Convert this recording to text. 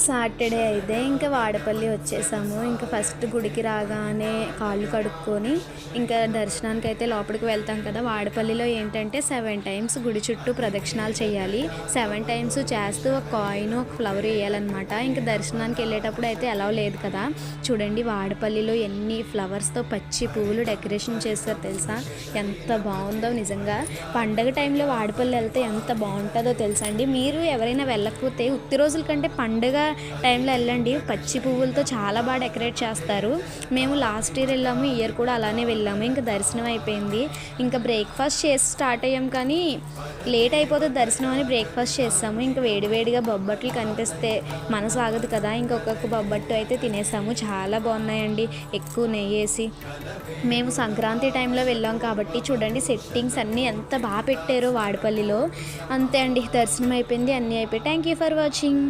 Saturday అయితే ఇంకా వాడపల్లి వచ్చేసాము. ఇంకా ఫస్ట్ గుడికి రాగానే కాళ్ళు కడుక్కొని ఇంకా దర్శనానికి అయితే లోపలికి వెళ్తాం కదా. వాడపల్లిలో ఏంటంటే 7 టైమ్స్ గుడి చుట్టూ ప్రదక్షిణాలు చేయాలి. 7 టైమ్స్ చేస్తూ ఒక కాయిన్, ఒక ఫ్లవర్ వేయాలన్నమాట. ఇంకా దర్శనానికి వెళ్ళేటప్పుడు అయితే అలౌ లేదు కదా. చూడండి వాడపల్లిలో ఎన్ని ఫ్లవర్స్తో పచ్చి పువ్వులు డెకరేషన్ చేస్తారు తెలుసా. ఎంత బాగుందో నిజంగా. పండగ టైంలో వాడపల్లి వెళ్తే ఎంత బాగుంటుందో తెలుసా అండి. మీరు ఎవరైనా వెళ్ళకపోతే ఉత్తి రోజుల కంటే పండగ టైంలో వెళ్ళండి. పచ్చి పువ్వులతో చాలా బాగా డెకరేట్ చేస్తారు. మేము లాస్ట్ ఇయర్ వెళ్ళాము, ఈ ఇయర్ కూడా అలానే వెళ్ళాము. ఇంకా దర్శనం అయిపోయింది. ఇంకా బ్రేక్ఫాస్ట్ చేసి స్టార్ట్ అయ్యాం కానీ లేట్ అయిపోతుంది దర్శనం అని బ్రేక్ఫాస్ట్ చేస్తాము. ఇంకా వేడివేడిగా బొబ్బట్లు కనిపిస్తే మనసు ఆగదు కదా. ఇంకొక బొబ్బట్టు అయితే తినేసాము. చాలా బాగున్నాయండి, ఎక్కువ నెయ్యి వేసి. మేము సంక్రాంతి టైంలో వెళ్ళాం కాబట్టి చూడండి సెట్టింగ్స్ అన్నీ ఎంత బాగా పెట్టారో వాడపల్లిలో. అంతే అండి, దర్శనం అయిపోయింది, అన్నీ అయిపోయి. Thank you for watching.